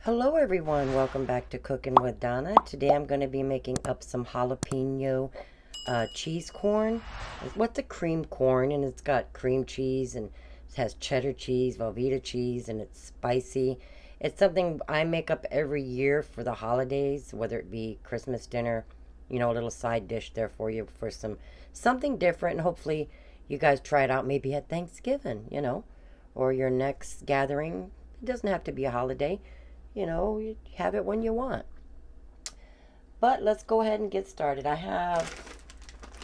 Hello everyone, welcome back to Cooking with Donna. Today I'm going to be making up some jalapeno cheese corn. What's a cream corn? And it's got cream cheese and it has cheddar cheese, Velveeta cheese, and it's spicy. It's something I make up every year for the holidays, whether it be Christmas dinner, you know, a little side dish there for you for something different, and hopefully you guys try it out maybe at Thanksgiving, you know, or your next gathering. It doesn't have to be a holiday. You know, you have it when you want. But let's go ahead and get started. I have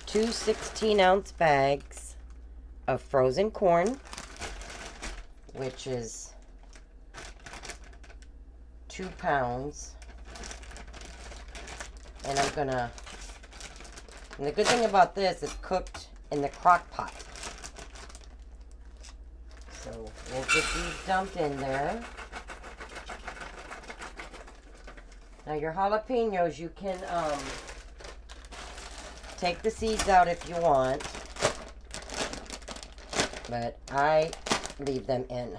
two 16-ounce bags of frozen corn, which is 2 pounds. And and the good thing about this is cooked in the crock pot. So we'll get these dumped in there. Now your jalapenos, you can take the seeds out if you want, but I leave them in.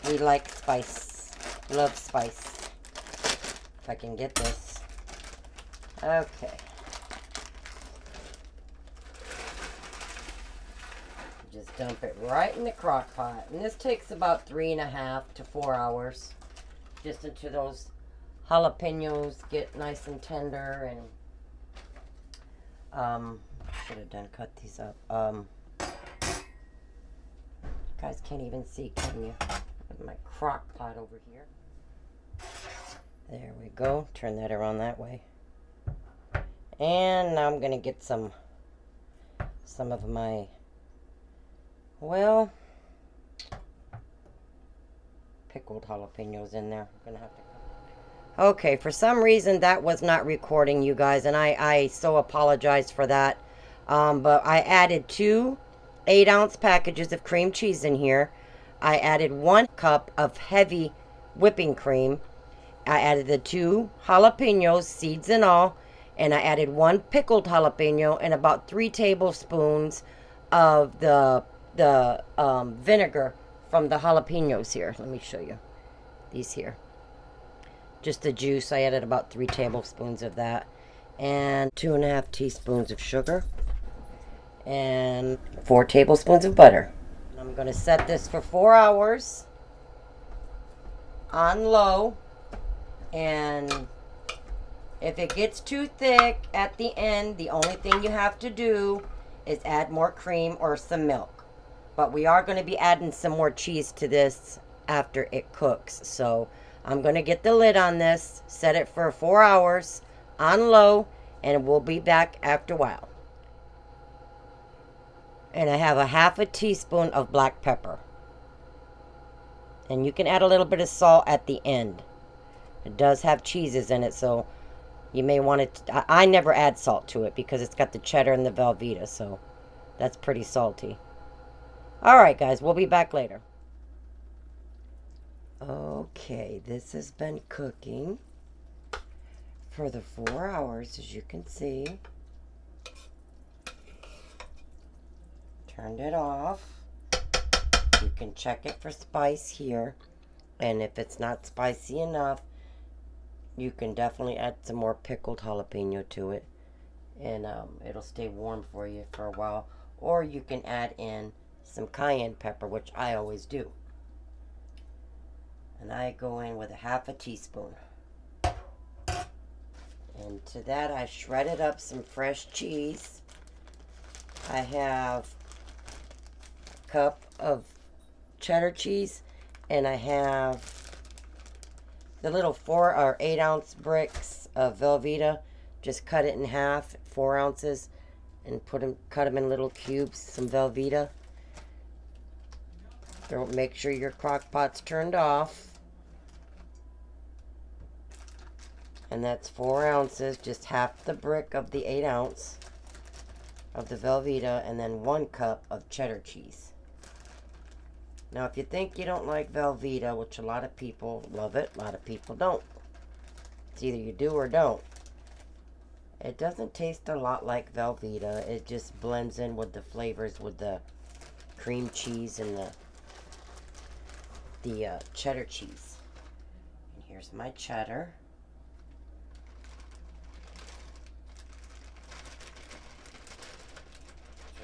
We like spice, love spice. If I can get this. Okay. Just dump it right in the crock pot. And this takes about 3.5 to 4 hours. Just until those jalapenos get nice and tender, and should have done cut these up. You guys can't even see, can you? With my crock pot over here. There we go. Turn that around that way. And now I'm gonna get some of my, well, pickled jalapenos in there. I'm gonna have to. Okay, for some reason that was not recording, you guys, and I so apologize for that. But I added 2 8-ounce packages of cream cheese in here. I added 1 cup of heavy whipping cream. I added the 2 jalapenos, seeds and all, and I added 1 pickled jalapeno and about 3 tablespoons of the vinegar from the jalapenos here. Let me show you these here. Just the juice. I added about 3 tablespoons of that, and 2.5 teaspoons of sugar, and 4 tablespoons of butter. I'm going to set this for 4 hours on low, and if it gets too thick at the end, the only thing you have to do is add more cream or some milk. But we are going to be adding some more cheese to this after it cooks. So I'm going to get the lid on this, set it for 4 hours on low, and we'll be back after a while. And I have a 1/2 teaspoon of black pepper. And you can add a little bit of salt at the end. It does have cheeses in it, so you may want it. I never add salt to it because it's got the cheddar and the Velveeta, so that's pretty salty. Alright guys, we'll be back later. Okay, this has been cooking for the 4 hours, as you can see. Turned it off. You can check it for spice here, and if it's not spicy enough, you can definitely add some more pickled jalapeno to it, and it'll stay warm for you for a while. Or you can add in some cayenne pepper, which I always do. And I go in with a 1/2 teaspoon. And to that I shredded up some fresh cheese. I have a cup of cheddar cheese, and I have the little 4 or 8-ounce bricks of Velveeta. Just cut it in half, 4 ounces, and cut them in little cubes, some Velveeta. Make sure your crock pot's turned off. And that's 4 ounces, just half the brick of the 8-ounce of the Velveeta, and then 1 cup of cheddar cheese. Now, if you think you don't like Velveeta, which a lot of people love it, a lot of people don't. It's either you do or don't. It doesn't taste a lot like Velveeta. It just blends in with the flavors with the cream cheese and the the cheddar cheese. And here's my cheddar.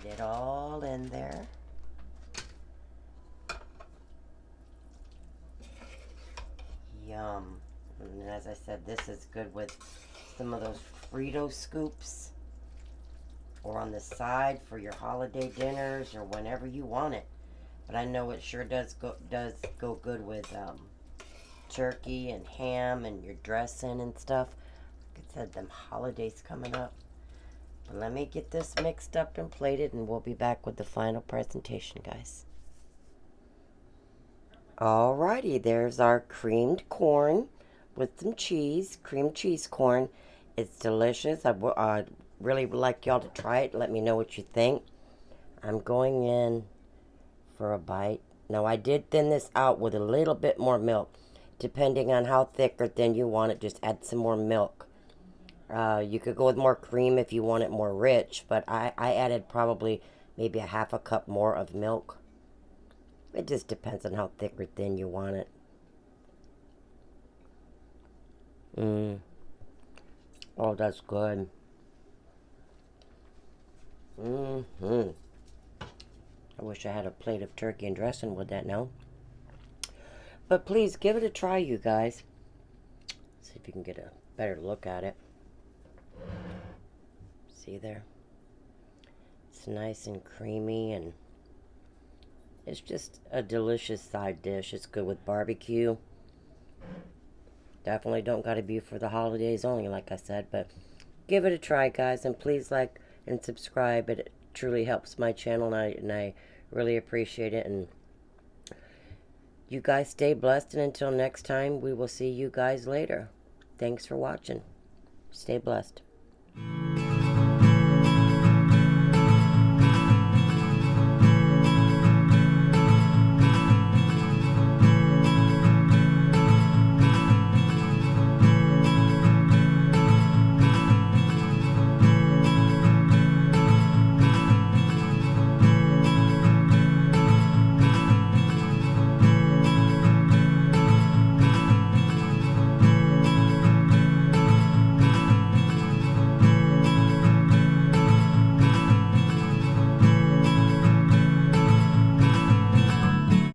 Get it all in there. Yum. And as I said, this is good with some of those Frito scoops, or on the side for your holiday dinners, or whenever you want it. But I know it sure does go good with turkey and ham and your dressing and stuff. Like I said, them holidays coming up. But let me get this mixed up and plated, and we'll be back with the final presentation, guys. Alrighty, there's our creamed corn with some cheese, cream cheese corn. It's delicious. I really would like y'all to try it. Let me know what you think. I'm going in for a bite. Now, I did thin this out with a little bit more milk. Depending on how thick or thin you want it, just add some more milk. You could go with more cream if you want it more rich, but I added probably maybe a half a cup more of milk. It just depends on how thick or thin you want it. Oh, that's good. I wish I had a plate of turkey and dressing with that now. But please give it a try, you guys. See if you can get a better look at it. See there? It's nice and creamy, and it's just a delicious side dish. It's good with barbecue. Definitely don't got to be for the holidays only, like I said, but give it a try, guys, and please like and subscribe. It truly helps my channel, and I really appreciate it. And you guys stay blessed, and until next time, we will see you guys later. Thanks for watching. Stay blessed.